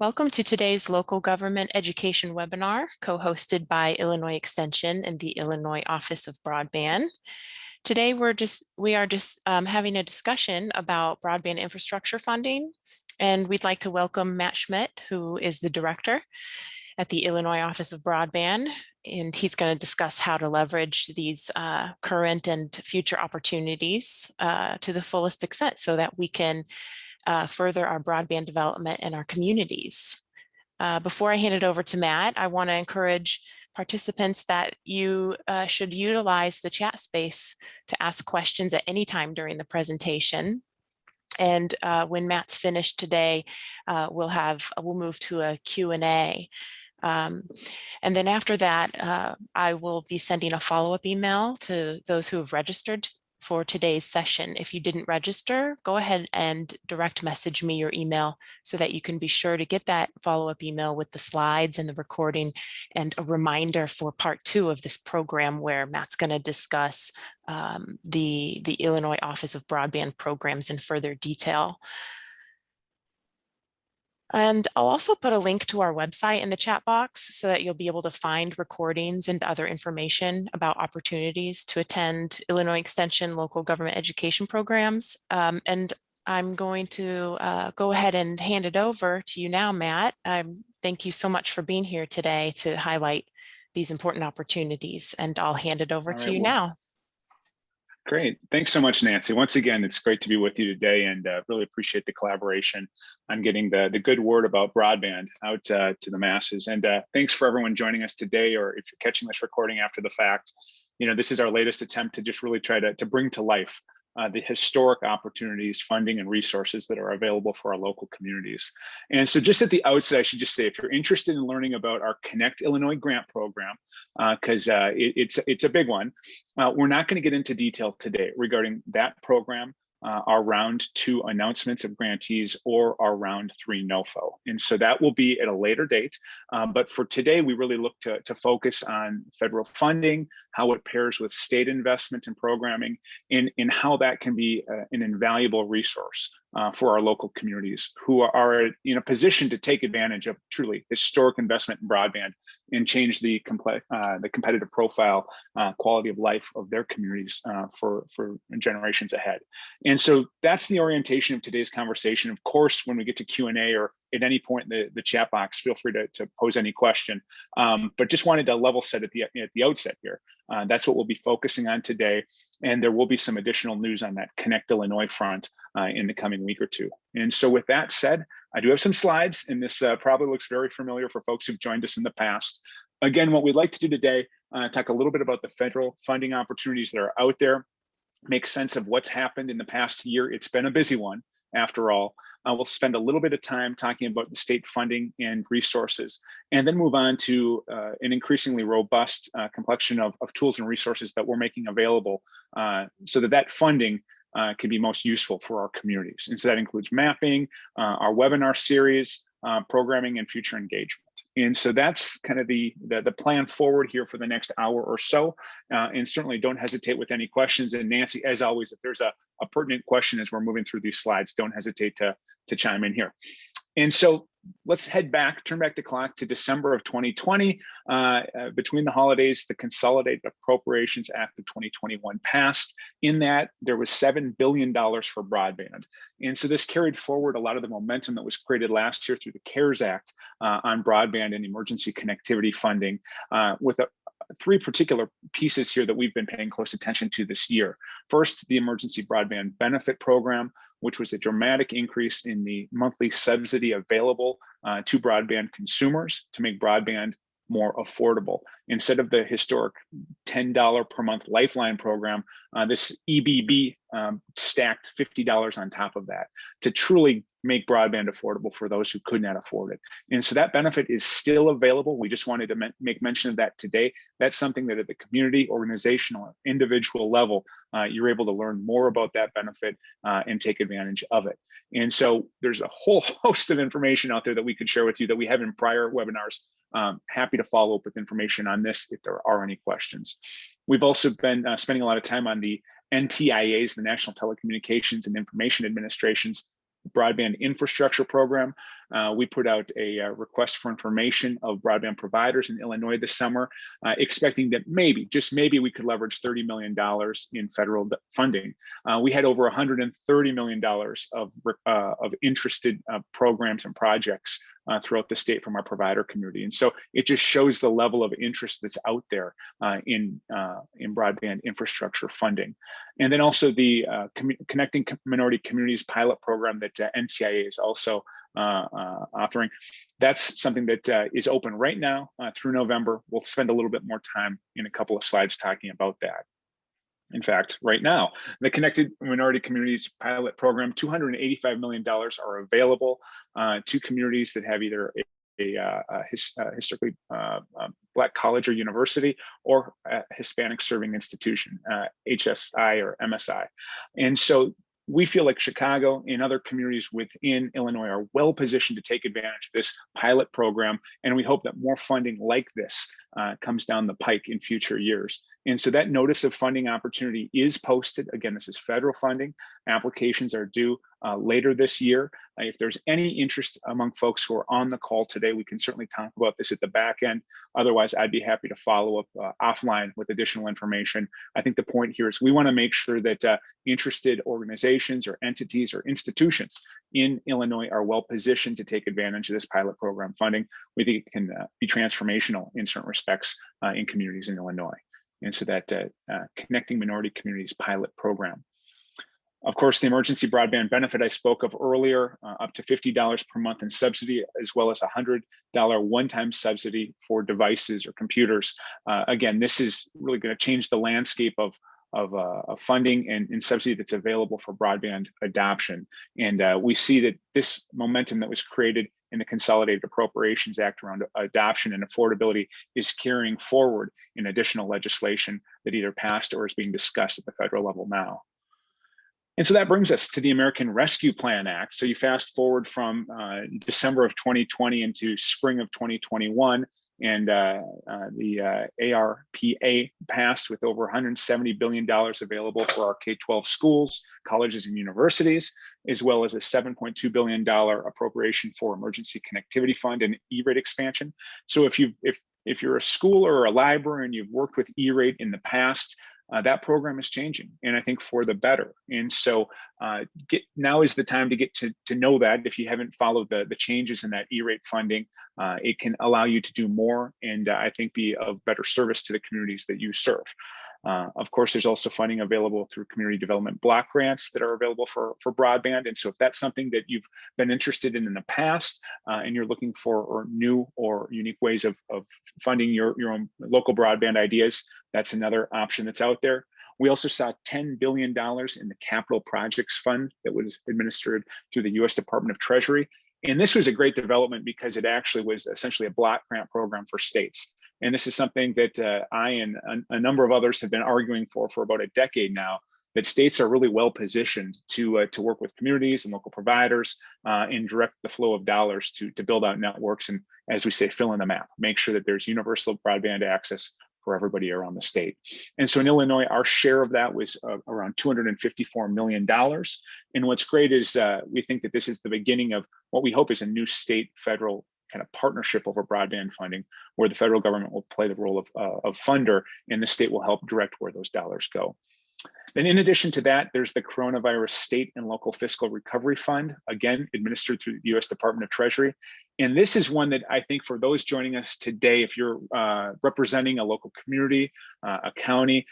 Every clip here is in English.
Welcome to today's local government education webinar, co-hosted by Illinois Extension and the Illinois Office of Broadband. Today, we are just having a discussion about broadband infrastructure funding, and we'd like to welcome Matt Schmit, who is the director at the Illinois Office of Broadband, and he's going to discuss how to leverage these current and future opportunities to the fullest extent so that we can further our broadband development in our communities. Before I hand it over to Matt, I want to encourage participants that you should utilize the chat space to ask questions at any time during the presentation. And when Matt's finished today, we'll move to a Q&A. And then after that, I will be sending a follow-up email to those who have registered for today's session. If you didn't register, go ahead and direct message me your email so that you can be sure to get that follow-up email with the slides and the recording and a reminder for part 2 of this program where Matt's going to discuss the Illinois Office of Broadband programs in further detail. And I'll also put a link to our website in the chat box so that you'll be able to find recordings and other information about opportunities to attend Illinois Extension local government education programs. And I'm going to go ahead and hand it over to you now, Matt. Thank you so much for being here today to highlight these important opportunities, and I'll hand it over to you now. Great. Thanks so much, Nancy. Once again, it's great to be with you today, and really appreciate the collaboration on getting the good word about broadband out to the masses. And thanks for everyone joining us today, or if you're catching this recording after the fact. You know, this is our latest attempt to just really try to bring to life the historic opportunities, funding, and resources that are available for our local communities. And so just at the outset, I should just say, if you're interested in learning about our Connect Illinois grant program, because it's a big one, we're not going to get into detail today regarding that program, our round 2 announcements of grantees, or our round 3 NOFO. And so that will be at a later date. But for today, we really look to focus on federal funding, how it pairs with state investment in programming, and how that can be an invaluable resource for our local communities who are in a position to take advantage of truly historic investment in broadband and change the competitive profile, quality of life of their communities for generations ahead. And so that's the orientation of today's conversation. Of course, when we get to Q&A or at any point in the chat box, feel free to pose any question. But just wanted to level set at the outset here. That's what we'll be focusing on today. And there will be some additional news on that Connect Illinois front in the coming week or two. And so with that said, I do have some slides, and this probably looks very familiar for folks who've joined us in the past. Again, what we'd like to do today, talk a little bit about the federal funding opportunities that are out there, make sense of what's happened in the past year. It's been a busy one. After all, we'll spend a little bit of time talking about the state funding and resources, and then move on to an increasingly robust complexion of tools and resources that we're making available so that funding can be most useful for our communities. And so that includes mapping, our webinar series, programming, and future engagement. And so that's kind of the plan forward here for the next hour or so. And certainly don't hesitate with any questions. And Nancy, as always, if there's a pertinent question as we're moving through these slides, don't hesitate to chime in here. And so let's turn back the clock to December of 2020. Between the holidays, the Consolidated Appropriations Act of 2021 passed. In that, there was $7 billion for broadband. And so this carried forward a lot of the momentum that was created last year through the CARES Act on broadband and emergency connectivity funding, with 3 particular pieces here that we've been paying close attention to this year. First, the Emergency Broadband Benefit Program, which was a dramatic increase in the monthly subsidy available to broadband consumers to make broadband more affordable. Instead of the historic $10 per month Lifeline program, this EBB stacked $50 on top of that to truly make broadband affordable for those who could not afford it. And so that benefit is still available. We just wanted to make mention of that today. That's something that at the community, organizational, individual level, you're able to learn more about that benefit and take advantage of it. And so there's a whole host of information out there that we could share with you that we have in prior webinars. Happy to follow up with information on this if there are any questions. We've also been spending a lot of time on the NTIAs, the National Telecommunications and Information Administration's broadband infrastructure program. We put out a request for information of broadband providers in Illinois this summer, expecting that maybe, just maybe, we could leverage $30 million in federal funding. We had over $130 million of interested programs and projects throughout the state from our provider community. And so it just shows the level of interest that's out there in broadband infrastructure funding. And then also the Connecting Minority Communities pilot program that NTIA is also authoring. That's something that is open right now through November. We'll spend a little bit more time in a couple of slides talking about that. In fact, right now, the Connected Minority Communities pilot program, $285 million are available to communities that have either a historically Black college or university or a Hispanic serving institution, HSI or MSI. And so we feel like Chicago and other communities within Illinois are well positioned to take advantage of this pilot program. And we hope that more funding like this comes down the pike in future years. And so that notice of funding opportunity is posted. Again, this is federal funding. Applications are due later this year. If there's any interest among folks who are on the call today, we can certainly talk about this at the back end. Otherwise, I'd be happy to follow up offline with additional information. I think the point here is we want to make sure that interested organizations or entities or institutions in Illinois are well positioned to take advantage of this pilot program funding. We think it can be transformational in certain respects in communities in Illinois. And so that Connecting Minority Communities pilot program. Of course, the emergency broadband benefit I spoke of earlier, up to $50 per month in subsidy, as well as a $100 one-time subsidy for devices or computers. Again, this is really going to change the landscape of funding and subsidy that's available for broadband adoption. And we see that this momentum that was created in the Consolidated Appropriations Act around adoption and affordability is carrying forward in additional legislation that either passed or is being discussed at the federal level now. And so that brings us to the American Rescue Plan Act. So you fast forward from December of 2020 into spring of 2021, and the ARPA passed with over $170 billion available for our K-12 schools, colleges, and universities, as well as a $7.2 billion appropriation for emergency connectivity fund and E-rate expansion. So if you're a school or a library and you've worked with E-rate in the past, that program is changing, and I think for the better. And so now is the time to get to know that. If you haven't followed the changes in that E-rate funding, it can allow you to do more and I think be of better service to the communities that you serve. Of course, there's also funding available through community development block grants that are available for broadband. And so if that's something that you've been interested in the past and you're looking for new or unique ways of funding your own local broadband ideas, that's another option that's out there. We also saw $10 billion in the Capital Projects Fund that was administered through the U.S. Department of Treasury. And this was a great development because it actually was essentially a block grant program for states. And this is something that I and a number of others have been arguing for about a decade now, that states are really well positioned to work with communities and local providers and direct the flow of dollars to build out networks and, as we say, fill in the map, make sure that there's universal broadband access for everybody around the state. And so in Illinois, our share of that was around $254 million. And what's great is we think that this is the beginning of what we hope is a new state-federal kind of partnership over broadband funding, where the federal government will play the role of funder and the state will help direct where those dollars go. Then in addition to that, there's the Coronavirus State and Local Fiscal Recovery Fund, again, administered through the U.S. Department of Treasury. And this is one that I think for those joining us today, if you're representing a local community, a county,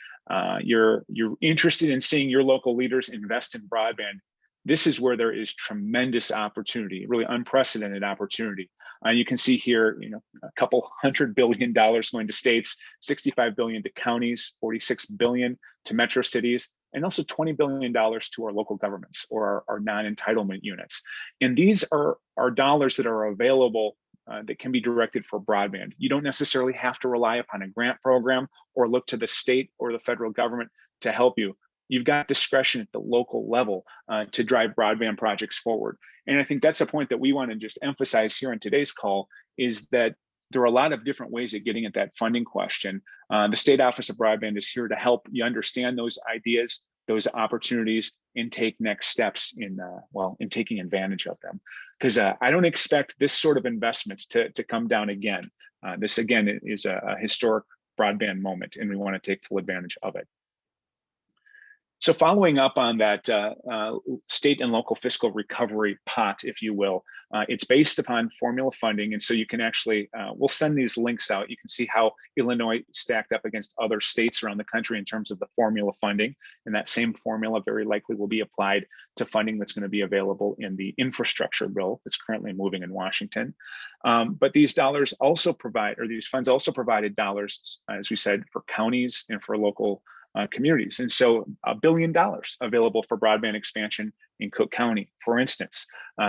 you're interested in seeing your local leaders invest in broadband, this is where there is tremendous opportunity, really unprecedented opportunity. You can see here, a couple $100 billion going to states, $65 billion to counties, $46 billion to metro cities, and also $20 billion to our local governments or our non-entitlement units. And these are dollars that are available that can be directed for broadband. You don't necessarily have to rely upon a grant program or look to the state or the federal government to help you. You've got discretion at the local level to drive broadband projects forward. And I think that's a point that we want to just emphasize here on today's call, is that there are a lot of different ways of getting at that funding question. The State Office of Broadband is here to help you understand those ideas, those opportunities and take next steps in in taking advantage of them. Because I don't expect this sort of investment to come down again. This again is a historic broadband moment, and we want to take full advantage of it. So following up on that state and local fiscal recovery pot, if you will, it's based upon formula funding. And so you can actually, we'll send these links out. You can see how Illinois stacked up against other states around the country in terms of the formula funding. And that same formula very likely will be applied to funding that's going to be available in the infrastructure bill that's currently moving in Washington. But these dollars also provide, or these funds also provided dollars, as we said, for counties and for local communities. And so $1 billion available for broadband expansion in Cook County, for instance.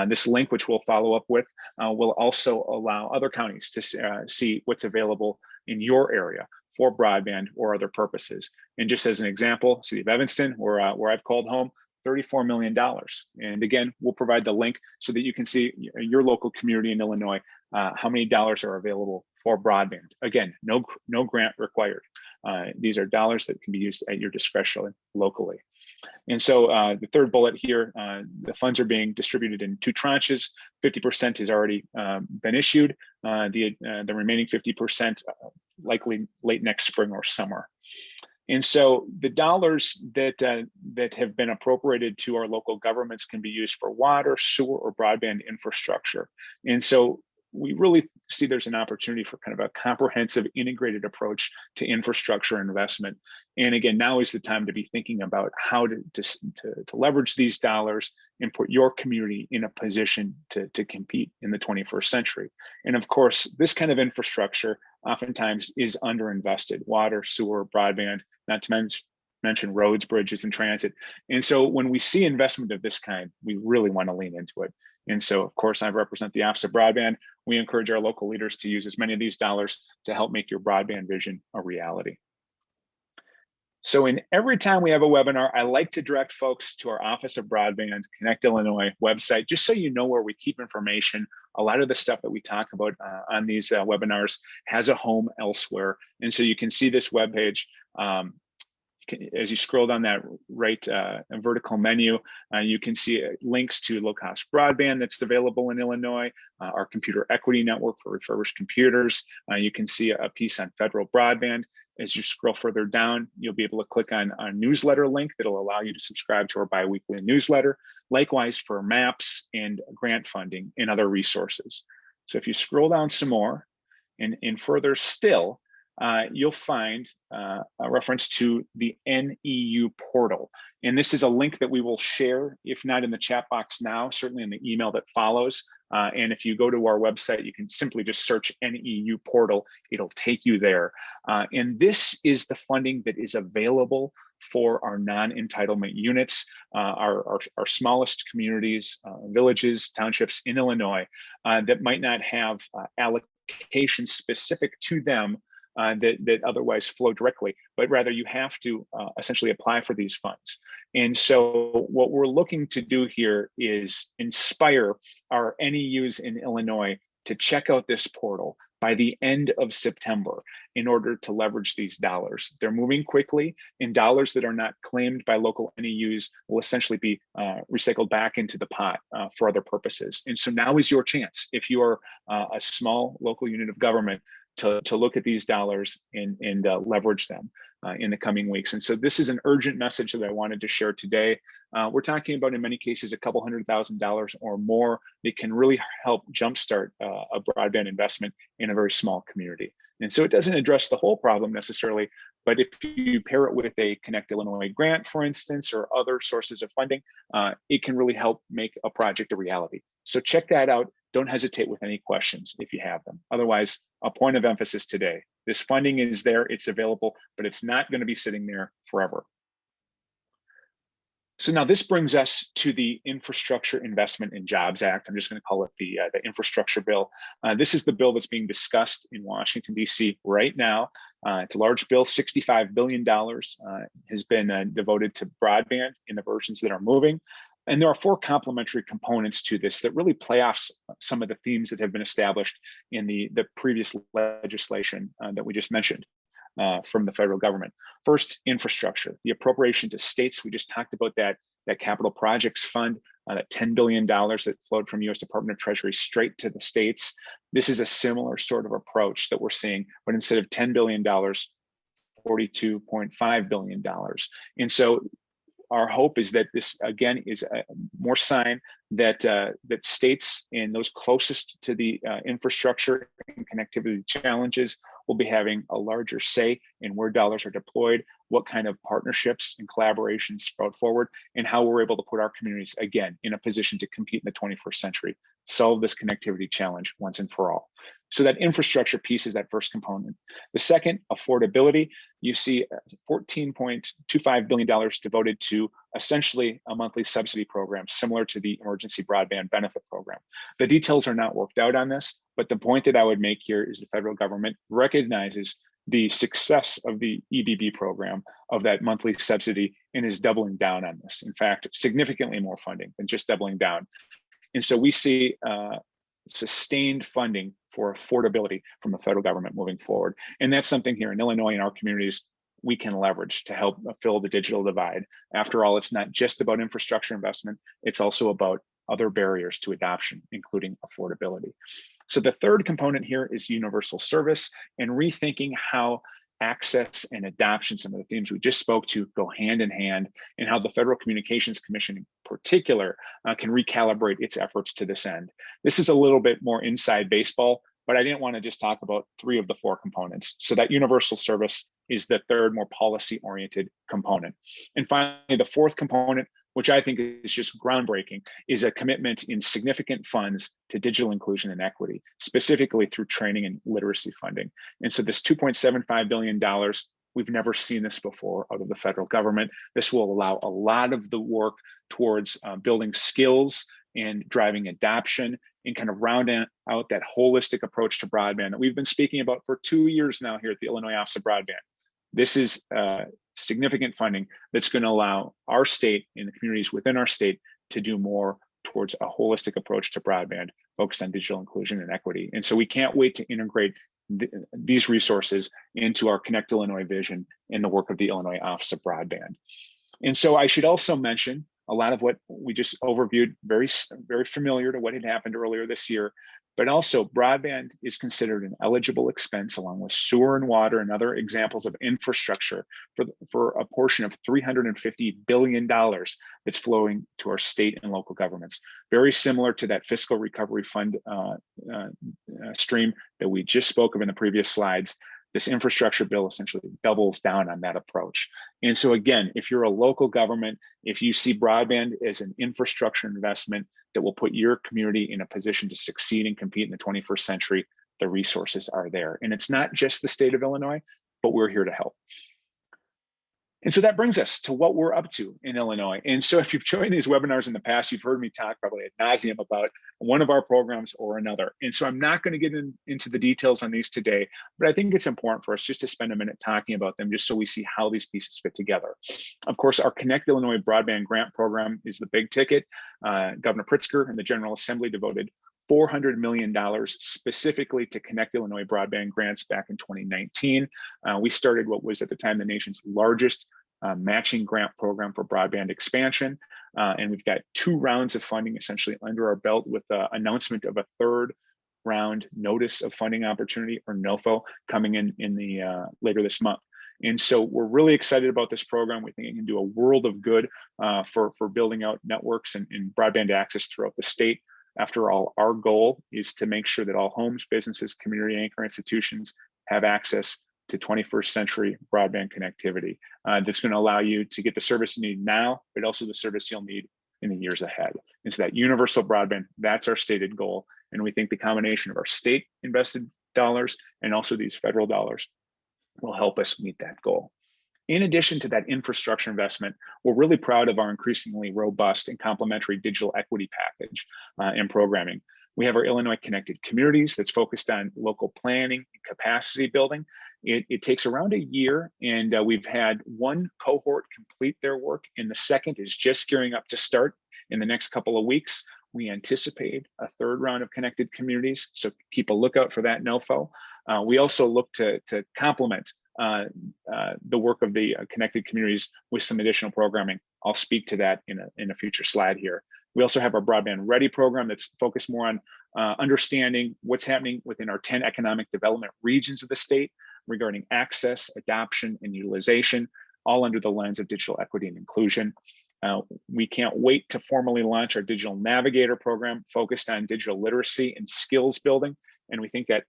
This link, which we'll follow up with, will also allow other counties to see what's available in your area for broadband or other purposes. And just as an example, City of Evanston, where I've called home, $34 million. And again, we'll provide the link so that you can see your local community in Illinois, how many dollars are available for broadband. Again, no grant required. These are dollars that can be used at your discretion locally. And so the third bullet here, the funds are being distributed in 2 tranches. 50% has already been issued. The remaining 50% likely late next spring or summer. And so the dollars that have been appropriated to our local governments can be used for water, sewer, or broadband infrastructure. And so we really see there's an opportunity for kind of a comprehensive integrated approach to infrastructure investment. And again, now is the time to be thinking about how to leverage these dollars and put your community in a position to compete in the 21st century. And of course, this kind of infrastructure oftentimes is underinvested: water, sewer, broadband, not to mention roads, bridges, and transit. And so when we see investment of this kind, we really want to lean into it. And so, of course, I represent the Office of Broadband. We encourage our local leaders to use as many of these dollars to help make your broadband vision a reality. So in every time we have a webinar, I like to direct folks to our Office of Broadband Connect Illinois website, just so you know where we keep information. A lot of the stuff that we talk about on these webinars has a home elsewhere. And so you can see this webpage. As you scroll down that right vertical menu, you can see links to low-cost broadband that's available in Illinois, our computer equity network for refurbished computers. You can see a piece on federal broadband. As you scroll further down, you'll be able to click on a newsletter link that'll allow you to subscribe to our biweekly newsletter. Likewise for maps and grant funding and other resources. So if you scroll down some more and further still, you'll find a reference to the NEU portal. And this is a link that we will share, if not in the chat box now, certainly in the email that follows. And if you go to our website, you can simply just search NEU portal. It'll take you there. And this is the funding that is available for our non-entitlement units, our smallest communities, villages, townships in Illinois that might not have allocations specific to them that otherwise flow directly, but rather you have to essentially apply for these funds. And so what we're looking to do here is inspire our NEUs in Illinois to check out this portal by the end of September in order to leverage these dollars. They're moving quickly, and dollars that are not claimed by local NEUs will essentially be recycled back into the pot for other purposes. And so now is your chance, if you are a small local unit of government, to look at these dollars and leverage them in the coming weeks. And so this is an urgent message that I wanted to share today. We're talking about, in many cases, a couple $100,000 or more that can really help jumpstart a broadband investment in a very small community. And so it doesn't address the whole problem necessarily, but if you pair it with a Connect Illinois grant, for instance, or other sources of funding, it can really help make a project a reality. So check that out. Don't hesitate with any questions if you have them. Otherwise, a point of emphasis today: this funding is there, it's available, but it's not going to be sitting there forever. So now this brings us to the Infrastructure Investment and Jobs Act. I'm just going to call it the infrastructure bill. This is the bill that's being discussed in Washington, D.C. right now. It's a large bill. $65 billion has been devoted to broadband in the versions that are moving. And there are 4 complementary components to this that really play off some of the themes that have been established in the previous legislation that we just mentioned. from the federal government. First, infrastructure, the appropriation to states. We just talked about that capital projects fund, that $10 billion that flowed from U.S. Department of Treasury straight to the states. This is a similar sort of approach that we're seeing, but instead of $10 billion, $42.5 billion. And so our hope is that this, again, is a more sign that that states and those closest to the infrastructure and connectivity challenges will be having a larger say in where dollars are deployed, what kind of partnerships and collaborations sprout forward, and how we're able to put our communities, again, in a position to compete in the 21st century, solve this connectivity challenge once and for all. So that infrastructure piece is that first component. The second, affordability, you see $14.25 billion devoted to essentially a monthly subsidy program, similar to the Emergency Broadband Benefit Program. The details are not worked out on this, but the point that I would make here is the federal government recognizes the success of the EBB program, of that monthly subsidy, and is doubling down on this. In fact, significantly more funding than just doubling down. And so we see sustained funding for affordability from the federal government moving forward. And that's something here in Illinois and our communities we can leverage to help fill the digital divide. After all, it's not just about infrastructure investment, it's also about other barriers to adoption, including affordability. So the third component here is universal service and rethinking how access and adoption, some of the themes we just spoke to, go hand in hand, and how the Federal Communications Commission in particular can recalibrate its efforts to this end. This is a little bit more inside baseball, but I didn't want to just talk about 3 of the 4 components. So that universal service is the third, more policy-oriented component. And finally, the fourth component, which I think is just groundbreaking, is a commitment in significant funds to digital inclusion and equity, specifically through training and literacy funding. And so this $2.75 billion, we've never seen this before out of the federal government. This will allow a lot of the work towards building skills and driving adoption and kind of rounding out that holistic approach to broadband that we've been speaking about for 2 years now here at the Illinois Office of Broadband. This is significant funding that's going to allow our state and the communities within our state to do more towards a holistic approach to broadband focused on digital inclusion and equity. And so we can't wait to integrate these resources into our Connect Illinois vision and the work of the Illinois Office of Broadband. And so I should also mention a lot of what we just overviewed, very familiar to what had happened earlier this year, but also broadband is considered an eligible expense along with sewer and water and other examples of infrastructure for a portion of $350 billion that's flowing to our state and local governments. Very similar to that fiscal recovery fund stream that we just spoke of in the previous slides. This infrastructure bill essentially doubles down on that approach. And so again, if you're a local government, if you see broadband as an infrastructure investment that will put your community in a position to succeed and compete in the 21st century, the resources are there. And it's not just the state of Illinois, but we're here to help. And so that brings us to what we're up to in Illinois. And so if you've joined these webinars in the past, you've heard me talk probably ad nauseum about one of our programs or another. And so I'm not going to get into the details on these today, but I think it's important for us just to spend a minute talking about them just so we see how these pieces fit together. Of course, our Connect Illinois Broadband Grant Program is the big ticket. Governor Pritzker and the General Assembly devoted $400 million specifically to Connect Illinois broadband grants back in 2019. We started what was at the time the nation's largest matching grant program for broadband expansion. And we've got 2 rounds of funding essentially under our belt with the announcement of a 3rd round notice of funding opportunity, or NOFO, coming in the later this month. And so we're really excited about this program. We think it can do a world of good for building out networks and broadband access throughout the state. After all, our goal is to make sure that all homes, businesses, community anchor institutions have access to 21st century broadband connectivity. That's going to allow you to get the service you need now, but also the service you'll need in the years ahead. And so that universal broadband, that's our stated goal. And we think the combination of our state invested dollars and also these federal dollars will help us meet that goal. In addition to that infrastructure investment, we're really proud of our increasingly robust and complementary digital equity package and programming. We have our Illinois Connected Communities that's focused on local planning and capacity building. It takes around a year, and we've had 1 cohort complete their work, and the second is just gearing up to start in the next couple of weeks. We anticipate a 3rd round of Connected Communities, so keep a lookout for that NOFO. We also look to complement the work of the connected communities with some additional programming. I'll speak to that in a future slide here. We also have our Broadband Ready program that's focused more on understanding what's happening within our 10 economic development regions of the state regarding access, adoption, and utilization, all under the lens of digital equity and inclusion. We can't wait to formally launch our Digital Navigator program focused on digital literacy and skills building. And we think that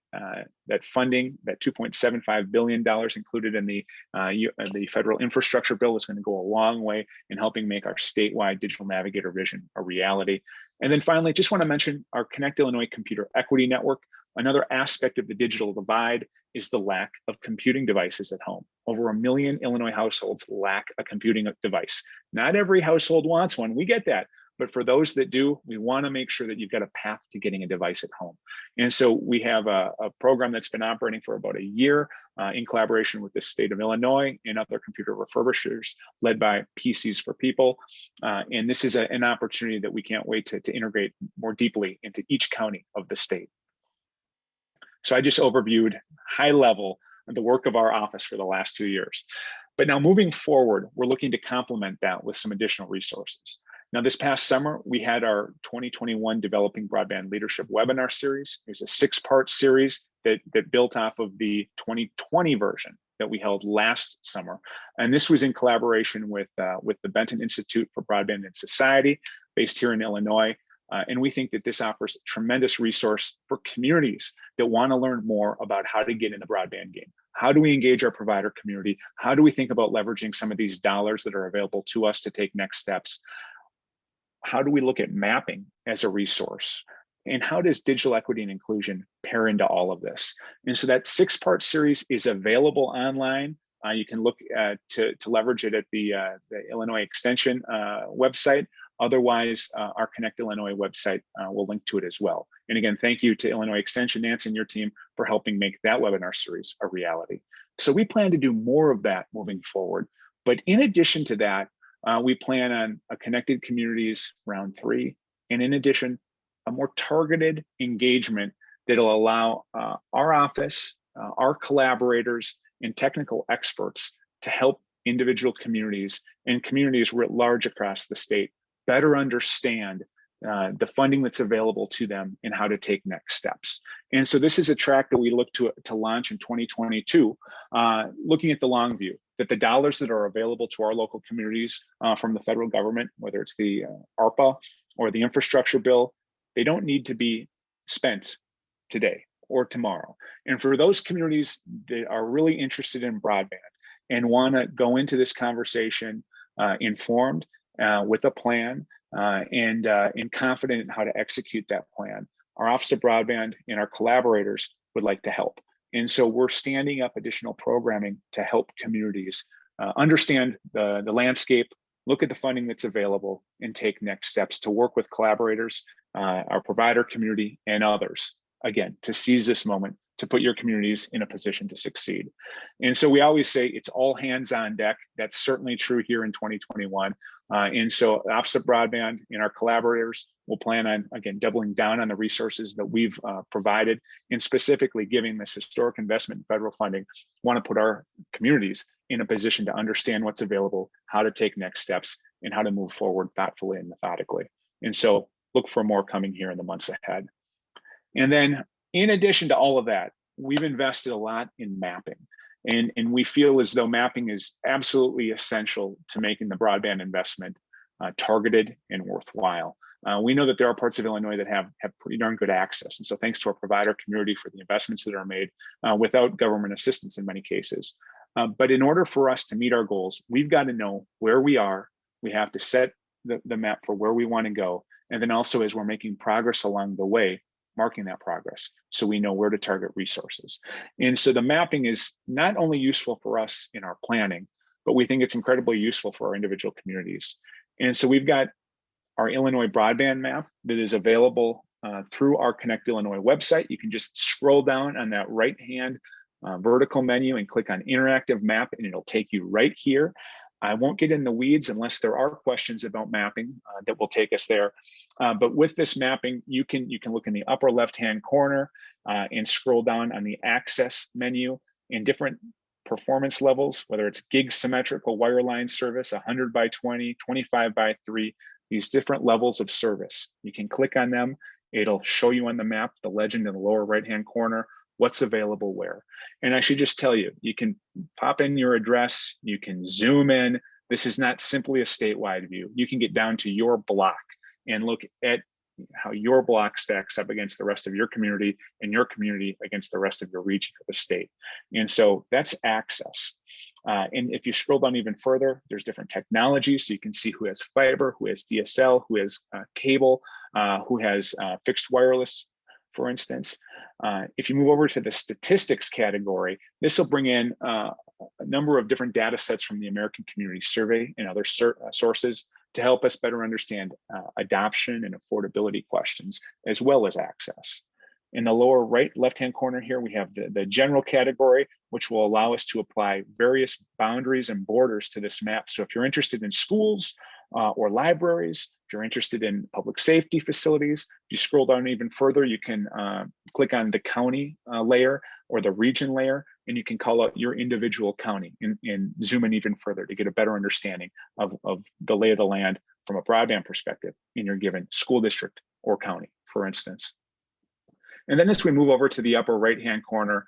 that funding, that $2.75 billion included in the federal infrastructure bill, is going to go a long way in helping make our statewide Digital Navigator vision a reality. And then finally, just want to mention our Connect Illinois Computer Equity Network. Another aspect of the digital divide is the lack of computing devices at home. Over 1 million Illinois households lack a computing device. Not every household wants one, we get that. But for those that do, we want to make sure that you've got a path to getting a device at home. And so we have a program that's been operating for about a year in collaboration with the state of Illinois and other computer refurbishers led by PCs for People. And this is an opportunity that we can't wait to integrate more deeply into each county of the state. So I just overviewed high level the work of our office for the last 2 years. But now moving forward, we're looking to complement that with some additional resources. Now, this past summer, we had our 2021 Developing Broadband Leadership webinar series. It was a 6-part series that built off of the 2020 version that we held last summer. And this was in collaboration with the Benton Institute for Broadband and Society, based here in Illinois. And we think that this offers a tremendous resource for communities that want to learn more about how to get in the broadband game. How do we engage our provider community? How do we think about leveraging some of these dollars that are available to us to take next steps? How do we look at mapping as a resource? And how does digital equity and inclusion pair into all of this? And so that 6-part series is available online. You can look to leverage it at the Illinois Extension website. Otherwise, our Connect Illinois website will link to it as well. And again, thank you to Illinois Extension, Nancy, and your team for helping make that webinar series a reality. So we plan to do more of that moving forward. But in addition to that, we plan on a Connected Communities Round 3. And in addition, a more targeted engagement that'll allow our office, our collaborators, and technical experts to help individual communities and communities writ large across the state better understand the funding that's available to them and how to take next steps. And so this is a track that we look to launch in 2022, looking at the long view, that the dollars that are available to our local communities from the federal government, whether it's the ARPA or the infrastructure bill, they don't need to be spent today or tomorrow. And for those communities that are really interested in broadband and want to go into this conversation informed, with a plan and confident in how to execute that plan, our Office of Broadband and our collaborators would like to help. And so we're standing up additional programming to help communities understand the landscape, look at the funding that's available, and take next steps to work with collaborators, our provider community, and others, again, to seize this moment to put your communities in a position to succeed. And so we always say it's all hands on deck. That's certainly true here in 2021. And so Office of Broadband and our collaborators will plan on, again, doubling down on the resources that we've provided, and specifically giving this historic investment in federal funding, want to put our communities in a position to understand what's available, how to take next steps, and how to move forward thoughtfully and methodically. And so look for more coming here in the months ahead. And then in addition to all of that, we've invested a lot in mapping. And we feel as though mapping is absolutely essential to making the broadband investment targeted and worthwhile. We know that there are parts of Illinois that have pretty darn good access. And so thanks to our provider community for the investments that are made without government assistance in many cases. But in order for us to meet our goals, we've got to know where we are. We have to set the map for where we want to go. And then also, as we're making progress along the way, marking that progress so we know where to target resources. And so the mapping is not only useful for us in our planning, but we think it's incredibly useful for our individual communities. And so we've got our Illinois broadband map that is available through our Connect Illinois website. You can just scroll down on that right-hand vertical menu and click on interactive map, and it'll take you right here. I won't get in the weeds unless there are questions about mapping that will take us there. But with this mapping, you can look in the upper left-hand corner and scroll down on the access menu, and different performance levels, whether it's gig symmetrical wireline service, 100 by 20, 25 by 3, these different levels of service. You can click on them. It'll show you on the map, the legend in the lower right-hand corner, what's available where. And I should just tell you, you can pop in your address, you can zoom in. This is not simply a statewide view. You can get down to your block and look at how your block stacks up against the rest of your community and your community against the rest of your region or the state. And so that's access. And if you scroll down even further, there's different technologies. So you can see who has fiber, who has DSL, who has cable, who has fixed wireless, for instance. If you move over to the statistics category, this will bring in a number of different data sets from the American Community Survey and other sources to help us better understand adoption and affordability questions, as well as access. In the lower right left-hand corner here, we have the general category, which will allow us to apply various boundaries and borders to this map. So if you're interested in schools or libraries, if you're interested in public safety facilities, if you scroll down even further, you can click on the county layer or the region layer, and you can call out your individual county and zoom in even further to get a better understanding of the lay of the land from a broadband perspective in your given school district or county, for instance. And then as we move over to the upper right-hand corner,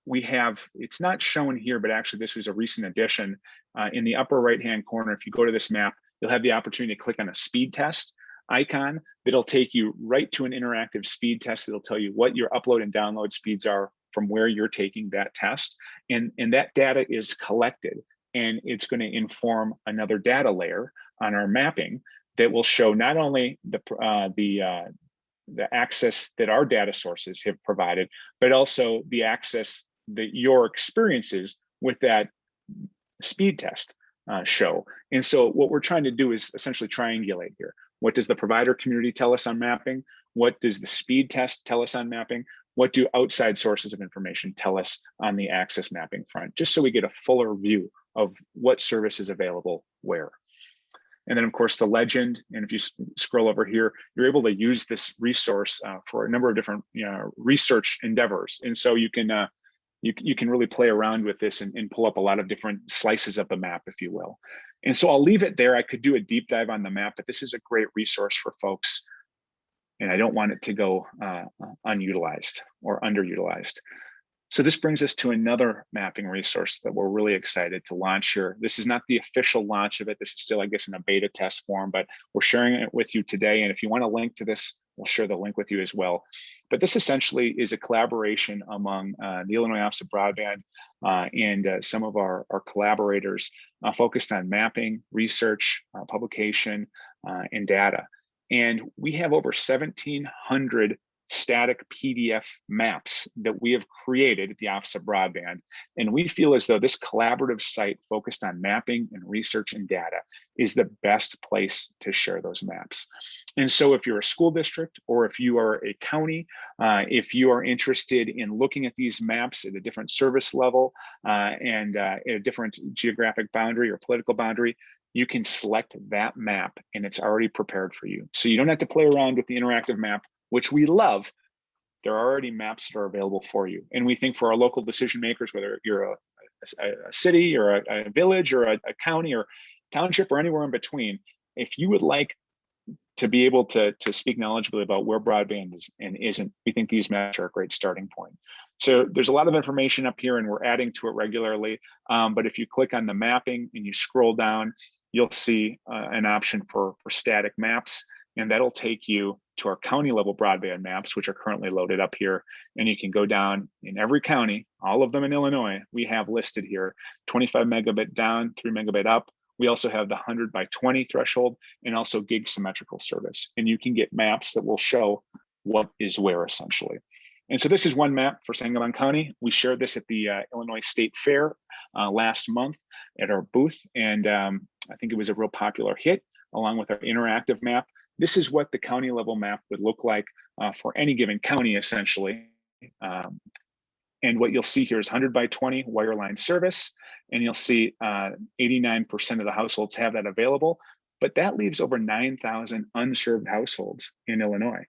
we have, it's not shown here, but actually this was a recent addition. In the upper right-hand corner, if you go to this map, you'll have the opportunity to click on a speed test icon that'll take you right to an interactive speed test. It'll tell you what your upload and download speeds are from where you're taking that test. And that data is collected, and it's going to inform another data layer on our mapping that will show not only the access that our data sources have provided, but also the access that your experiences with that speed test show. And so what we're trying to do is essentially triangulate here. What does the provider community tell us on mapping? What does the speed test tell us on mapping? What do outside sources of information tell us on the access mapping front? Just so we get a fuller view of what service is available where. And then of course the legend, and if you scroll over here, you're able to use this resource for a number of different research endeavors. And so you can really play around with this and pull up a lot of different slices of the map, if you will. And so I'll leave it there. I could do a deep dive on the map, but this is a great resource for folks, and I don't want it to go unutilized or underutilized. So this brings us to another mapping resource that we're really excited to launch here. This is not the official launch of it. This is still, I guess, in a beta test form, but we're sharing it with you today. And if you want to link to this, we'll share the link with you as well. But this essentially is a collaboration among the Illinois Office of Broadband and some of our collaborators focused on mapping, research, publication, and data. And we have over 1,700 static PDF maps that we have created at the Office of Broadband. And we feel as though this collaborative site focused on mapping and research and data is the best place to share those maps. And so if you're a school district or if you are a county, if you are interested in looking at these maps at a different service level and at a different geographic boundary or political boundary, you can select that map and it's already prepared for you. So you don't have to play around with the interactive map, which we love. There are already maps that are available for you. And we think for our local decision makers, whether you're a city or a village or a county or township or anywhere in between, if you would like to be able to speak knowledgeably about where broadband is and isn't, we think these maps are a great starting point. So there's a lot of information up here and we're adding to it regularly. But if you click on the mapping and you scroll down, you'll see an option for static maps, and that'll take you to our county level broadband maps, which are currently loaded up here. And you can go down in every county, all of them in Illinois, we have listed here, 25 megabit down, 3 megabit up. We also have the 100 by 20 threshold and also gig symmetrical service. And you can get maps that will show what is where essentially. And so this is one map for Sangamon County. We shared this at the Illinois State Fair last month at our booth. And I think it was a real popular hit along with our interactive map. This is what the county level map would look like for any given county essentially. And what you'll see here is 100 by 20 wireline service. And you'll see 89% of the households have that available, but that leaves over 9,000 unserved households in Illinois.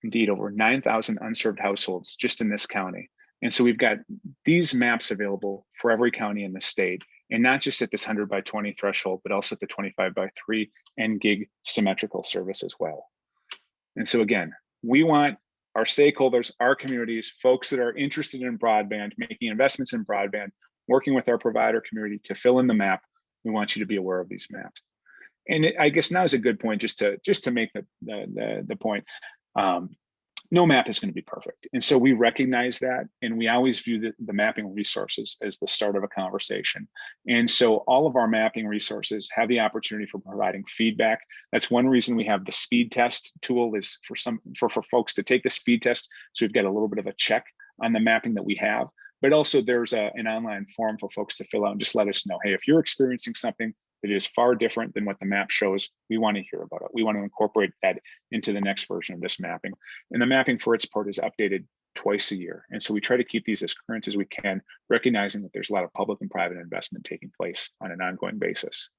indeed over 9,000 unserved households just in this county. And so we've got these maps available for every county in the state, and not just at this 100 by 20 threshold, but also at the 25 by 3 and gig symmetrical service as well. And so again, we want our stakeholders, our communities, folks that are interested in broadband, making investments in broadband, working with our provider community to fill in the map. We want you to be aware of these maps. And I guess now is a good point just to make the point. No map is going to be perfect. And so we recognize that, and we always view the mapping resources as the start of a conversation. And so all of our mapping resources have the opportunity for providing feedback. That's one reason we have the speed test tool, is for folks to take the speed test. So we've got a little bit of a check on the mapping that we have, but also there's an online form for folks to fill out and just let us know, hey, if you're experiencing something that is far different than what the map shows, we want to hear about it. We want to incorporate that into the next version of this mapping. And the mapping, for its part, is updated twice a year. And so we try to keep these as current as we can, recognizing that there's a lot of public and private investment taking place on an ongoing basis.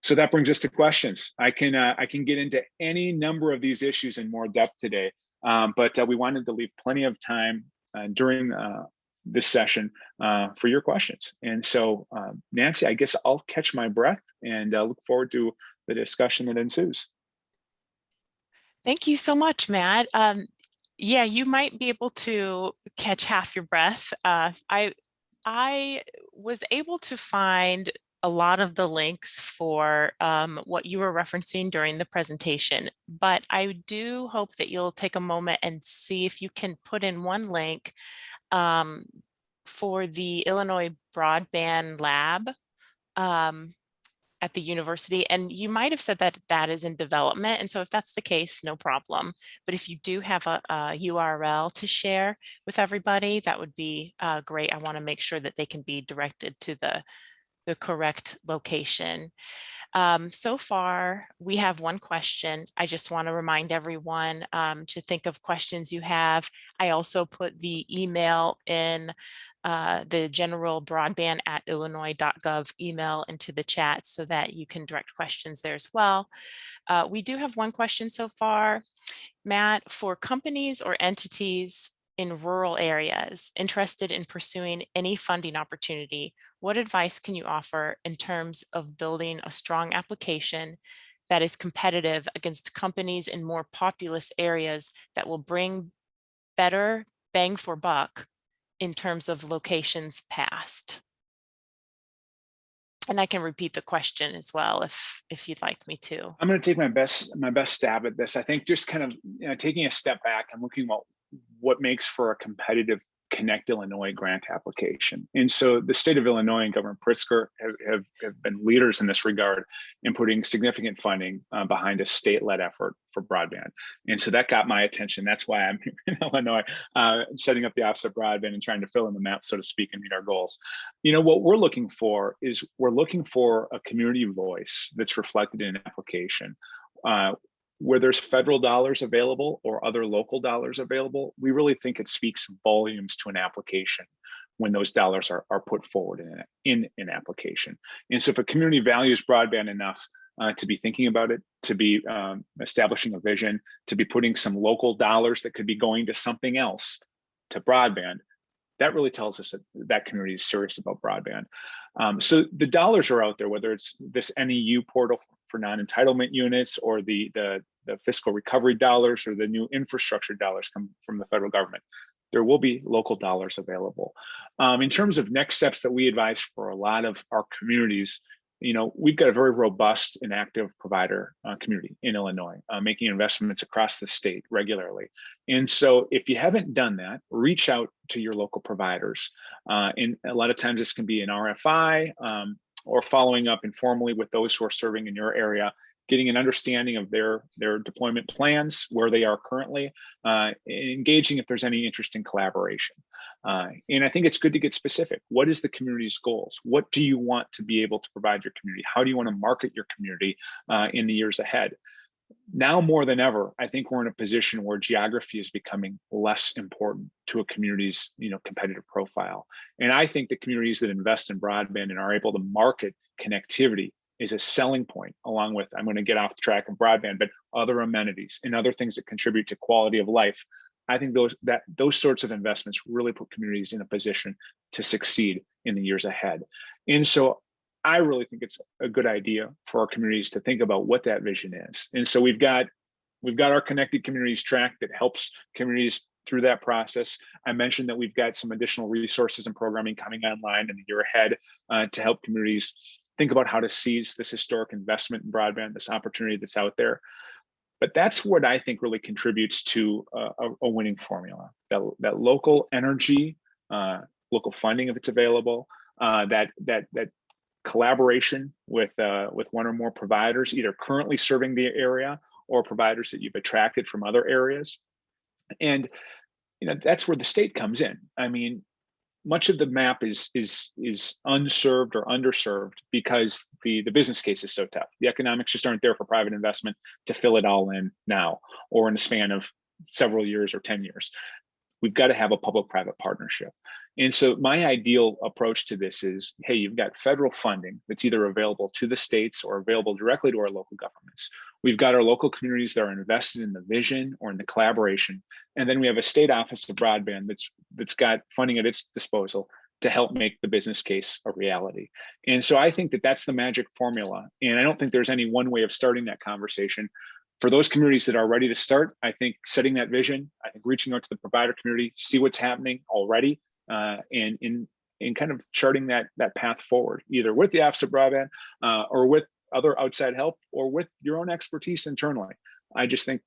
So that brings us to questions. I can get into any number of these issues in more depth today, but we wanted to leave plenty of time during this session for your questions. And so, Nancy, I guess I'll catch my breath and look forward to the discussion that ensues. Thank you so much, Matt. Yeah, you might be able to catch half your breath. I was able to find a lot of the links for what you were referencing during the presentation, but I do hope that you'll take a moment and see if you can put in one link for the Illinois Broadband Lab at the university. And you might have said that that is in development. And so if that's the case, no problem. But if you do have a URL to share with everybody, that would be great. I want to make sure that they can be directed to the correct location. So far, we have one question. I just want to remind everyone to think of questions you have. I also put the email in the general broadband@illinois.gov email into the chat so that you can direct questions there as well. We do have one question so far. Matt, for companies or entities in rural areas interested in pursuing any funding opportunity, what advice can you offer in terms of building a strong application that is competitive against companies in more populous areas that will bring better bang for buck in terms of locations passed? And I can repeat the question as well if you'd like me to. I'm going to take my best stab at this. I think just kind of taking a step back and looking at what makes for a competitive Connect Illinois grant application. And so the state of Illinois and Governor Pritzker have been leaders in this regard in putting significant funding behind a state-led effort for broadband. And so that got my attention. That's why I'm here in Illinois, setting up the Office of Broadband and trying to fill in the map, so to speak, and meet our goals. You know, what we're looking for is we're looking for a community voice that's reflected in an application. Where there's federal dollars available or other local dollars available, we really think it speaks volumes to an application when those dollars are put forward in an application. And so if a community values broadband enough to be thinking about it, to be establishing a vision, to be putting some local dollars that could be going to something else, to broadband, that really tells us that that community is serious about broadband. So the dollars are out there, whether it's this NEU portal for non-entitlement units or the fiscal recovery dollars or the new infrastructure dollars come from the federal government. There will be local dollars available. In terms of next steps that we advise for a lot of our communities, you know, we've got a very robust and active provider community in Illinois, making investments across the state regularly. And so if you haven't done that, reach out to your local providers. And a lot of times this can be an RFI or following up informally with those who are serving in your area, getting an understanding of their deployment plans, where they are currently, engaging if there's any interest in collaboration. And I think it's good to get specific. What is the community's goals? What do you want to be able to provide your community? How do you want to market your community in the years ahead? Now more than ever, I think we're in a position where geography is becoming less important to a community's, you know, competitive profile. And I think the communities that invest in broadband and are able to market connectivity is a selling point, along with, I'm going to get off the track of broadband, but other amenities and other things that contribute to quality of life. I think those sorts of investments really put communities in a position to succeed in the years ahead. And so I really think it's a good idea for our communities to think about what that vision is. And so we've got our Connected Communities track that helps communities through that process. I mentioned that we've got some additional resources and programming coming online in the year ahead to help communities think about how to seize this historic investment in broadband, this opportunity that's out there. But that's what I think really contributes to a winning formula, that local energy, local funding if it's available, that collaboration with one or more providers, either currently serving the area or providers that you've attracted from other areas. And that's where the state comes in. I mean, much of the map is unserved or underserved because the business case is so tough. The economics just aren't there for private investment to fill it all in now or in a span of several years or 10 years. We've got to have a public-private partnership. And so my ideal approach to this is, hey, you've got federal funding that's either available to the states or available directly to our local governments. We've got our local communities that are invested in the vision or in the collaboration. And then we have a state office of broadband that's got funding at its disposal to help make the business case a reality. And so I think that that's the magic formula. And I don't think there's any one way of starting that conversation. For those communities that are ready to start, I think setting that vision, I think reaching out to the provider community, see what's happening already, and in kind of charting that path forward, either with the Office of Broadband or with other outside help or with your own expertise internally. I just think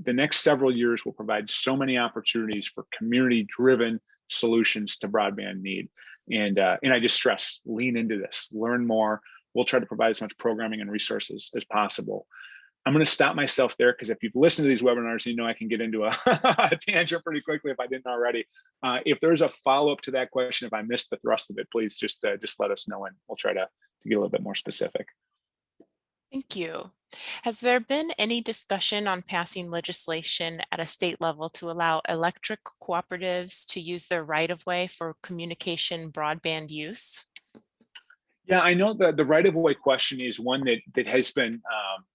the next several years will provide so many opportunities for community-driven solutions to broadband need. And I just stress, lean into this, learn more. We'll try to provide as much programming and resources as possible. I'm going to stop myself there because if you've listened to these webinars, you know I can get into a tangent pretty quickly if I didn't already. If there's a follow-up to that question, if I missed the thrust of it, please just let us know and we'll try to get a little bit more specific. Thank you. Has there been any discussion on passing legislation at a state level to allow electric cooperatives to use their right-of-way for communication broadband use? Yeah, I know the right-of-way question is one that has been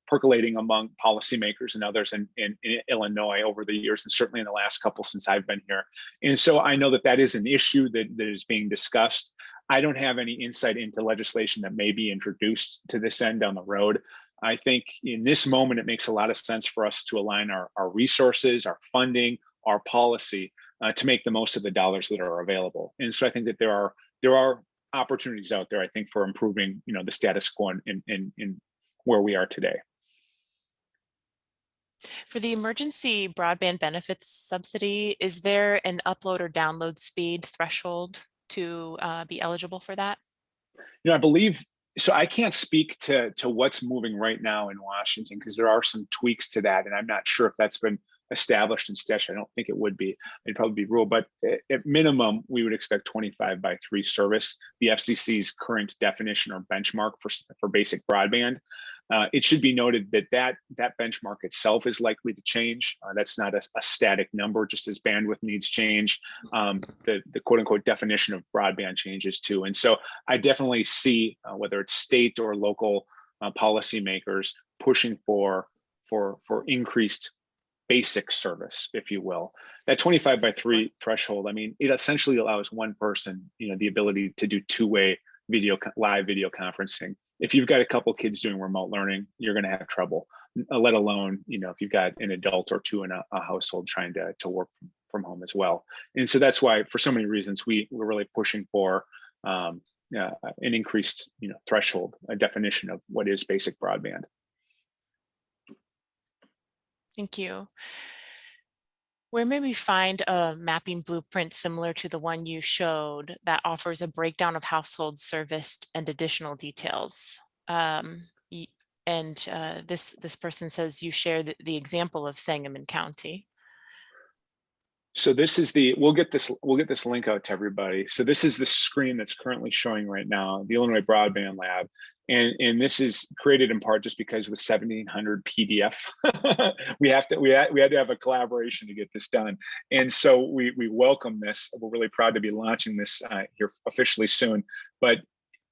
percolating among policymakers and others in Illinois over the years, and certainly in the last couple since I've been here. And so I know that is an issue that is being discussed. I don't have any insight into legislation that may be introduced to this end down the road. I think in this moment, it makes a lot of sense for us to align our resources, our funding, our policy to make the most of the dollars that are available. And so I think that there are opportunities out there, I think, for improving, the status quo in where we are today. For the emergency broadband benefits subsidy, is there an upload or download speed threshold to be eligible for that? I believe, so I can't speak to what's moving right now in Washington because there are some tweaks to that, and I'm not sure if that's been established in statute. I don't think it would be. It'd probably be rule, but at minimum, we would expect 25/3 service, the FCC's current definition or benchmark for basic broadband. It should be noted that benchmark itself is likely to change. That's not a static number, just as bandwidth needs change. The quote unquote definition of broadband changes too. And so I definitely see whether it's state or local policymakers pushing for increased basic service, if you will. That 25/3 threshold, I mean, it essentially allows one person, the ability to do two-way live video conferencing. If you've got a couple kids doing remote learning, you're going to have trouble, let alone, if you've got an adult or two in a household trying to work from home as well. And so that's why, for so many reasons, we're really pushing for an increased, threshold, a definition of what is basic broadband. Thank you. Where may we find a mapping blueprint similar to the one you showed that offers a breakdown of households serviced and additional details? This person says you share the example of Sangamon County. So this is we'll get this link out to everybody. So this is the screen that's currently showing right now, the Illinois Broadband Lab. And this is created in part just because with 1,700 PDF, we had to have a collaboration to get this done. And so we welcome this. We're really proud to be launching this here officially soon. But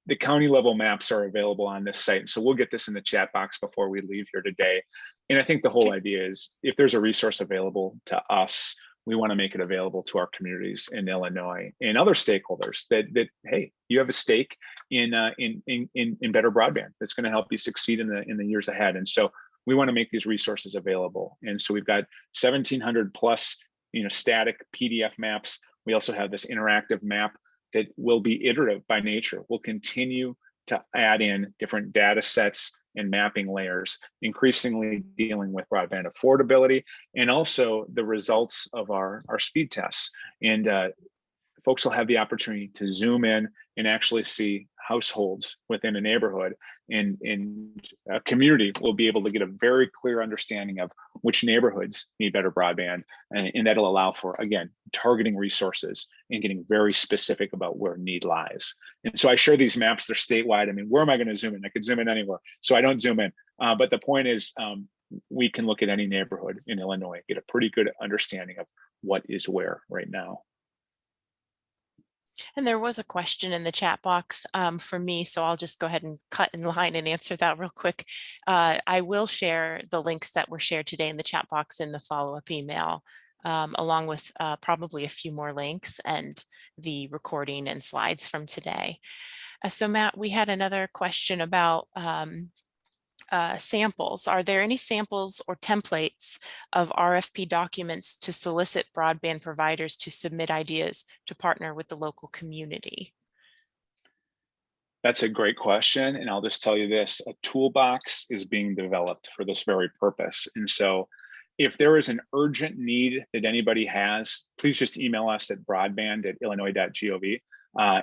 the county level maps are available on this site. So we'll get this in the chat box before we leave here today. And I think the whole idea is if there's a resource available to us, we want to make it available to our communities in Illinois and other stakeholders that hey, you have a stake in better broadband that's going to help you succeed in the years ahead. And so we want to make these resources available. And so we've got 1,700 plus static PDF maps. We also have this interactive map that will be iterative by nature. We'll continue to add in different data sets and mapping layers, increasingly dealing with broadband affordability and also the results of our speed tests. And folks will have the opportunity to zoom in and actually see households within a neighborhood, and a community will be able to get a very clear understanding of which neighborhoods need better broadband, and that'll allow for, again, targeting resources and getting very specific about where need lies. And so I share these maps, they're statewide. I mean, where am I going to zoom in? I could zoom in anywhere, so I don't zoom in. But the point is, we can look at any neighborhood in Illinois, get a pretty good understanding of what is where right now. And there was a question in the chat box for me, so I'll just go ahead and cut in line and answer that real quick. I will share the links that were shared today in the chat box in the follow-up email, along with probably a few more links and the recording and slides from today. So Matt, we had another question about samples. Are there any samples or templates of RFP documents to solicit broadband providers to submit ideas to partner with the local community? That's a great question. And I'll just tell you this, a toolbox is being developed for this very purpose. And so if there is an urgent need that anybody has, please just email us at broadband@illinois.gov,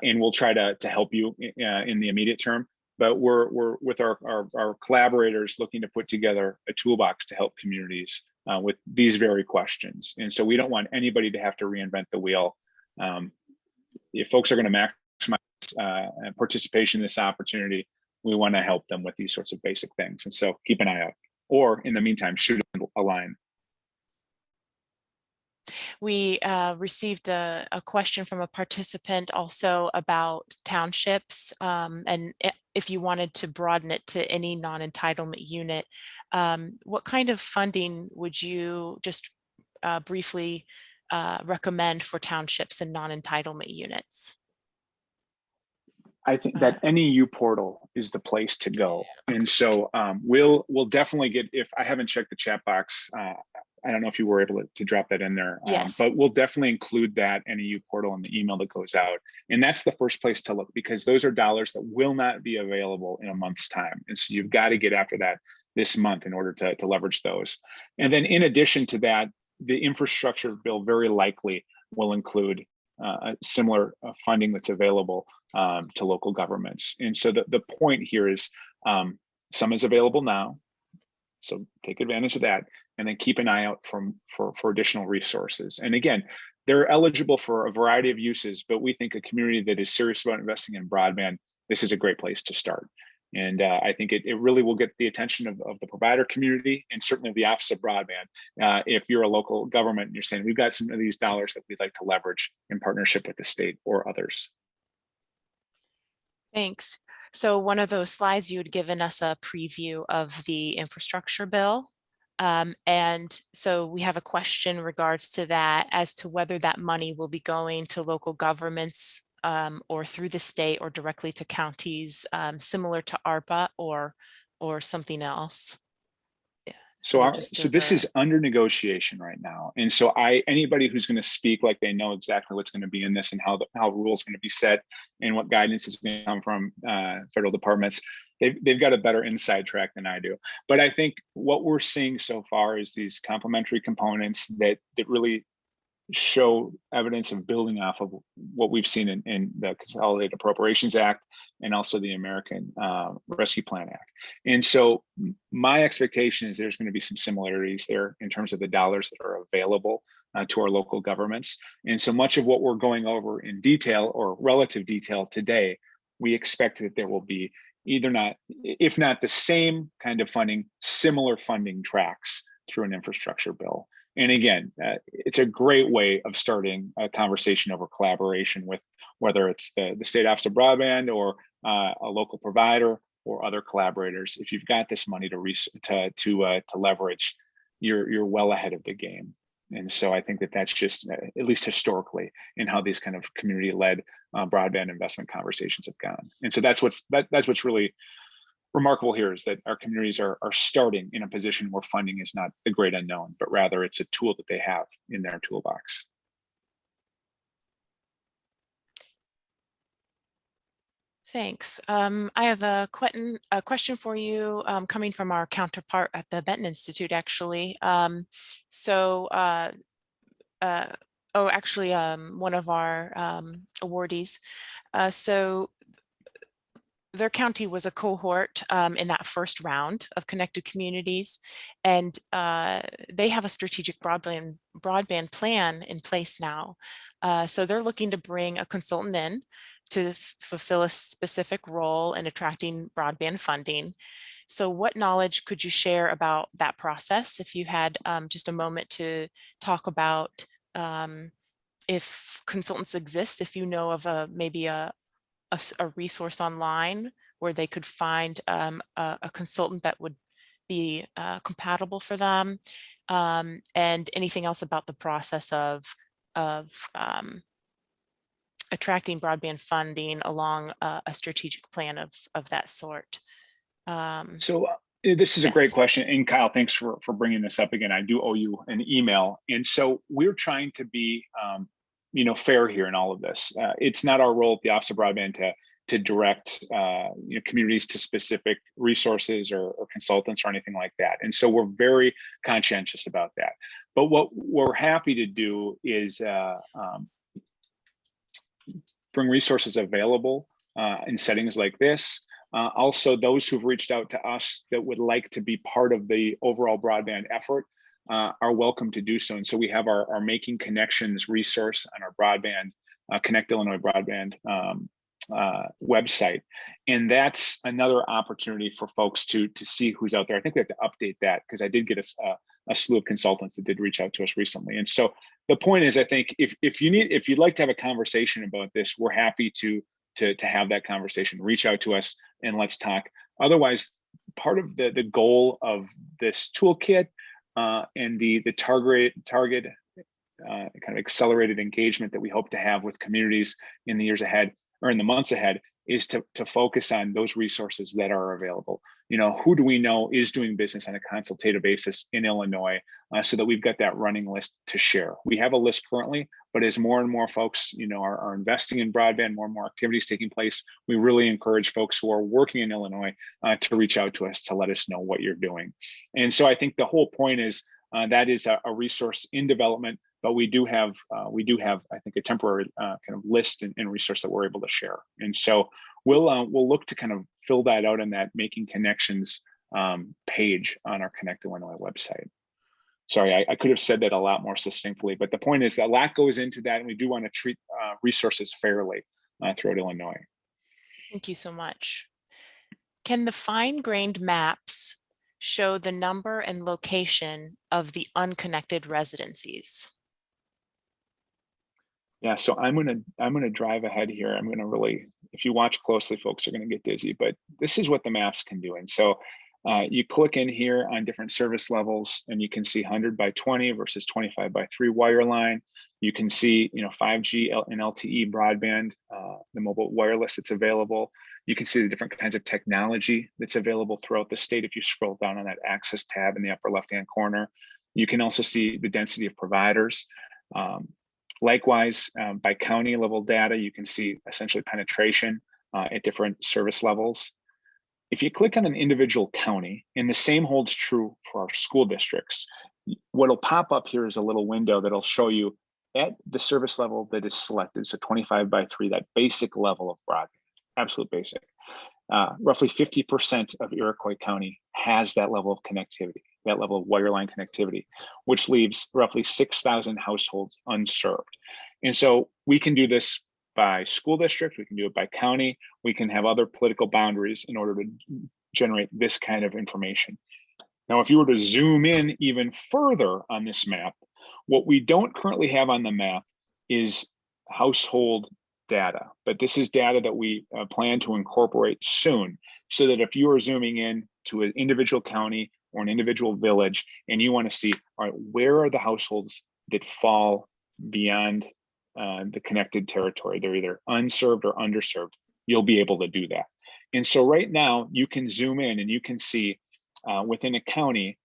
and we'll try to help you in the immediate term. But we're with our collaborators looking to put together a toolbox to help communities with these very questions. And so we don't want anybody to have to reinvent the wheel. If folks are going to maximize participation in this opportunity, we want to help them with these sorts of basic things. And so keep an eye out, or in the meantime, shoot a line. We received a question from a participant also about townships, and if you wanted to broaden it to any non-entitlement unit, what kind of funding would you just briefly recommend for townships and non-entitlement units? I think that NEU portal is the place to go. Okay. And so we'll definitely get, if I haven't checked the chat box, I don't know if you were able to drop that in there, Yes. but we'll definitely include that NEU portal in the email that goes out. And that's the first place to look, because those are dollars that will not be available in a month's time. And so you've got to get after that this month in order to leverage those. And then in addition to that, the infrastructure bill very likely will include a similar funding that's available to local governments. And so the point here is some is available now, so take advantage of that, and then keep an eye out for additional resources. And again, they're eligible for a variety of uses, but we think a community that is serious about investing in broadband, this is a great place to start. And I think it really will get the attention of the provider community, and certainly the Office of Broadband. If you're a local government and you're saying, we've got some of these dollars that we'd like to leverage in partnership with the state or others. Thanks. So one of those slides, you had given us a preview of the infrastructure bill. And so we have a question in regards to that, as to whether that money will be going to local governments or through the state or directly to counties, similar to ARPA or something else. Yeah. So this is under negotiation right now. And so anybody who's going to speak like they know exactly what's going to be in this and how rules are going to be set and what guidance is going to come from federal departments, they've got a better inside track than I do. But I think what we're seeing so far is these complementary components that really show evidence of building off of what we've seen in the Consolidated Appropriations Act and also the American Rescue Plan Act. And so my expectation is there's going to be some similarities there in terms of the dollars that are available to our local governments. And so much of what we're going over in detail or relative detail today, we expect that there will be either not, if not the same kind of funding, similar funding tracks through an infrastructure bill. And again, it's a great way of starting a conversation over collaboration with whether it's the State Office of Broadband or a local provider or other collaborators. If you've got this money to leverage, you're well ahead of the game. And so I think that that's just, at least historically, in how these kind of community-led broadband investment conversations have gone. And so that's what's really remarkable here, is that our communities are starting in a position where funding is not the great unknown, but rather it's a tool that they have in their toolbox. Thanks. I have a question for you coming from our counterpart at the Benton Institute, actually. One of our awardees. So their county was a cohort in that first round of Connected Communities, and they have a strategic broadband plan in place now. So they're looking to bring a consultant in to fulfill a specific role in attracting broadband funding. So what knowledge could you share about that process? If you had just a moment to talk about if consultants exist, if you know of maybe a resource online where they could find a consultant that would be compatible for them, and anything else about the process of attracting broadband funding along a strategic plan of that sort. This is a great Yes. question. And Kyle, thanks for bringing this up again. I do owe you an email. And so we're trying to be fair here in all of this. It's not our role at the Office of Broadband to direct communities to specific resources or consultants or anything like that. And so we're very conscientious about that. But what we're happy to do is bring resources available in settings like this. Also, those who've reached out to us that would like to be part of the overall broadband effort are welcome to do so. And so we have our Making Connections resource on our broadband, Connect Illinois Broadband website. And that's another opportunity for folks to see who's out there. I think we have to update that, because I did get a slew of consultants that did reach out to us recently. And so the point is, I think if you'd like to have a conversation about this, we're happy to have that conversation. Reach out to us and let's talk. Otherwise, part of the goal of this toolkit and the target kind of accelerated engagement that we hope to have with communities in the years ahead, or in the months ahead, is to focus on those resources that are available. Who do we know is doing business on a consultative basis in Illinois, so that we've got that running list to share. We have a list currently, but as more and more folks are investing in broadband, more and more activities taking place, we really encourage folks who are working in Illinois to reach out to us to let us know what you're doing. And so I think the whole point is that is a resource in development, but we do have I think a temporary kind of list and resource that we're able to share. And so we'll look to kind of fill that out in that Making Connections page on our Connect Illinois website. Sorry, I could have said that a lot more succinctly, but the point is that a lot goes into that, and we do want to treat resources fairly throughout Illinois. Thank you so much. Can the fine-grained maps show the number and location of the unconnected residencies? Yeah, so I'm gonna drive ahead here. I'm gonna really, if you watch closely, folks are gonna get dizzy, but this is what the maps can do. And so you click in here on different service levels, and you can see 100 by 20 versus 25 by 3 wireline. You can see 5G and LTE broadband, the mobile wireless that's available. You can see the different kinds of technology that's available throughout the state. If you scroll down on that access tab in the upper left-hand corner, you can also see the density of providers. Likewise, by county level data, you can see essentially penetration at different service levels. If you click on an individual county, and the same holds true for our school districts, what'll pop up here is a little window that'll show you at the service level that is selected, so 25 by 3, that basic level of broadband, absolute basic. Roughly 50% of Iroquois County has that level of connectivity, that level of wireline connectivity, which leaves roughly 6,000 households unserved. And so we can do this by school district, we can do it by county, we can have other political boundaries in order to generate this kind of information. Now, if you were to zoom in even further on this map, what we don't currently have on the map is household data, but this is data that we plan to incorporate soon, so that if you are zooming in to an individual county or an individual village and you want to see, all right, where are the households that fall beyond the connected territory? They're either unserved or underserved. You'll be able to do that. And so right now you can zoom in and you can see within a county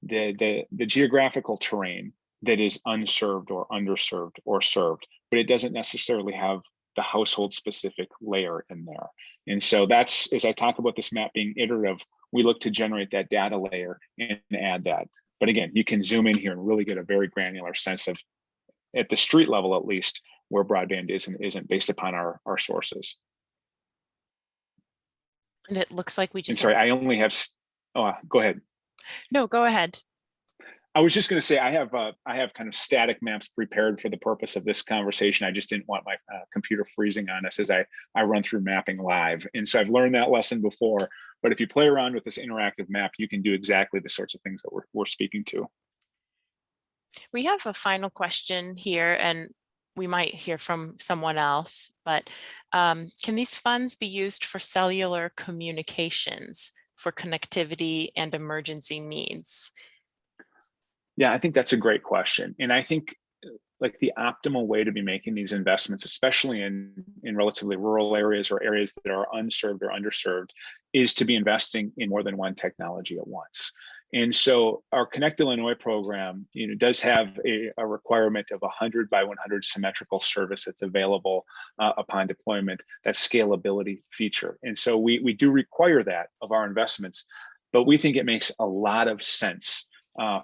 the geographical terrain that is unserved or underserved or served, but it doesn't necessarily have the household specific layer in there. And so that's, as I talk about this map being iterative, we look to generate that data layer and add that. But again, you can zoom in here and really get a very granular sense of, at the street level at least, where broadband is and isn't based upon our sources. And it looks like we And just sorry, I only have, go ahead. No, go ahead. I was just going to say I have kind of static maps prepared for the purpose of this conversation. I just didn't want my computer freezing on us as I run through mapping live. And so I've learned that lesson before, but if you play around with this interactive map, you can do exactly the sorts of things that we're speaking to. We have a final question here, and we might hear from someone else, but can these funds be used for cellular communications for connectivity and emergency needs? Yeah, I think that's a great question. And I think like the optimal way to be making these investments, especially in relatively rural areas or areas that are unserved or underserved, is to be investing in more than one technology at once. And so our Connect Illinois program, does have a requirement of 100 by 100 symmetrical service that's available upon deployment, that scalability feature. And so we do require that of our investments, but we think it makes a lot of sense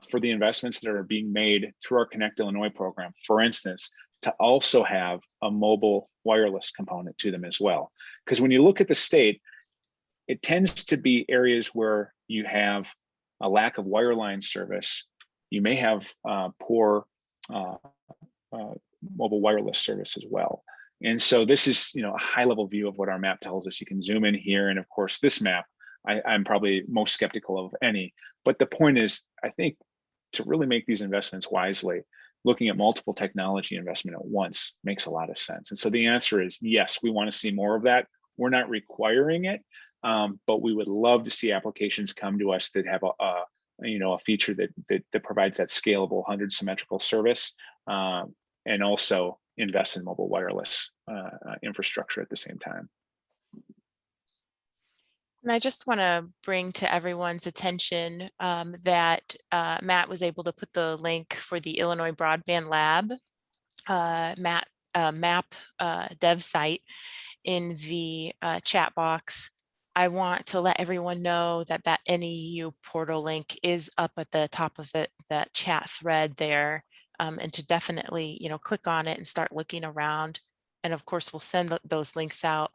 for the investments that are being made through our Connect Illinois program, for instance, to also have a mobile wireless component to them as well. Because when you look at the state, it tends to be areas where you have a lack of wireline service. You may have poor mobile wireless service as well. And so this is, a high level view of what our map tells us. You can zoom in here. And of course, this map, I'm probably most skeptical of any. But the point is, I think to really make these investments wisely, looking at multiple technology investment at once makes a lot of sense. And so the answer is yes, we want to see more of that. We're not requiring it, but we would love to see applications come to us that have a feature that provides that scalable 100 symmetrical service, and also invest in mobile wireless infrastructure at the same time. And I just want to bring to everyone's attention that Matt was able to put the link for the Illinois Broadband Lab map dev site in the chat box. I want to let everyone know that that NEU portal link is up at the top of that chat thread there, and to definitely, click on it and start looking around. And of course, we'll send those links out.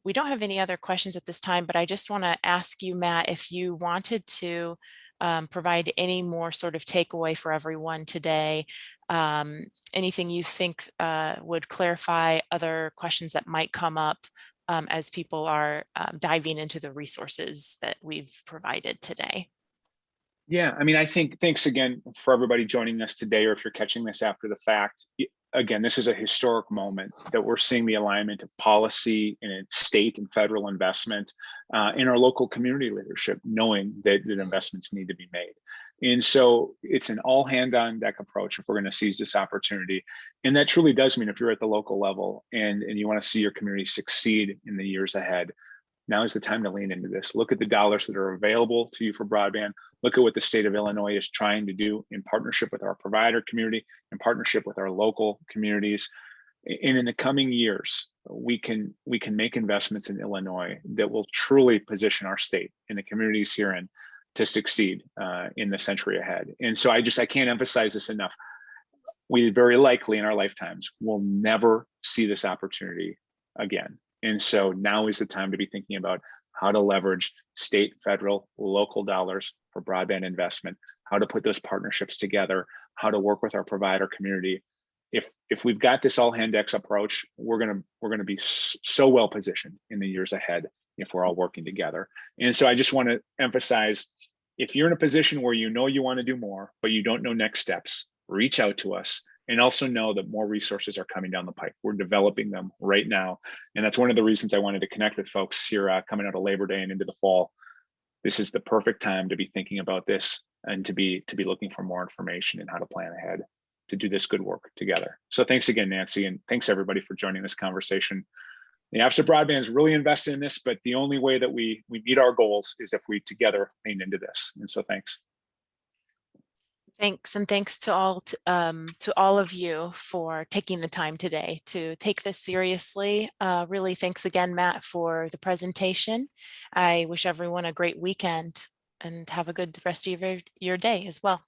We don't have any other questions at this time, but I just want to ask you, Matt, if you wanted to provide any more sort of takeaway for everyone today, anything you think would clarify other questions that might come up as people are diving into the resources that we've provided today. Yeah, I think thanks again for everybody joining us today, or if you're catching this after the fact. Again, this is a historic moment that we're seeing the alignment of policy and state and federal investment in our local community leadership, knowing that investments need to be made. And so it's an all hand on deck approach if we're going to seize this opportunity. And that truly does mean if you're at the local level and you want to see your community succeed in the years ahead, now is the time to lean into this. Look at the dollars that are available to you for broadband. Look at what the state of Illinois is trying to do in partnership with our provider community, in partnership with our local communities. And in the coming years, we can make investments in Illinois that will truly position our state and the communities herein to succeed in the century ahead. And so I can't emphasize this enough. We very likely in our lifetimes will never see this opportunity again. And so now is the time to be thinking about how to leverage state, federal, local dollars for broadband investment, how to put those partnerships together, how to work with our provider community. If we've got this all hand X approach, we're gonna be so well positioned in the years ahead if we're all working together. And so I just want to emphasize, if you're in a position where you want to do more, but you don't know next steps, reach out to us. And also know that more resources are coming down the pipe. We're developing them right now. And that's one of the reasons I wanted to connect with folks here coming out of Labor Day and into the fall. This is the perfect time to be thinking about this and to be looking for more information and how to plan ahead to do this good work together. So thanks again, Nancy, and thanks everybody for joining this conversation. The Office of Broadband is really invested in this, but the only way that we meet our goals is if we together lean into this. And so thanks. Thanks, and thanks to all of you for taking the time today to take this seriously. Really, thanks again, Matt, for the presentation. I wish everyone a great weekend and have a good rest of your day as well.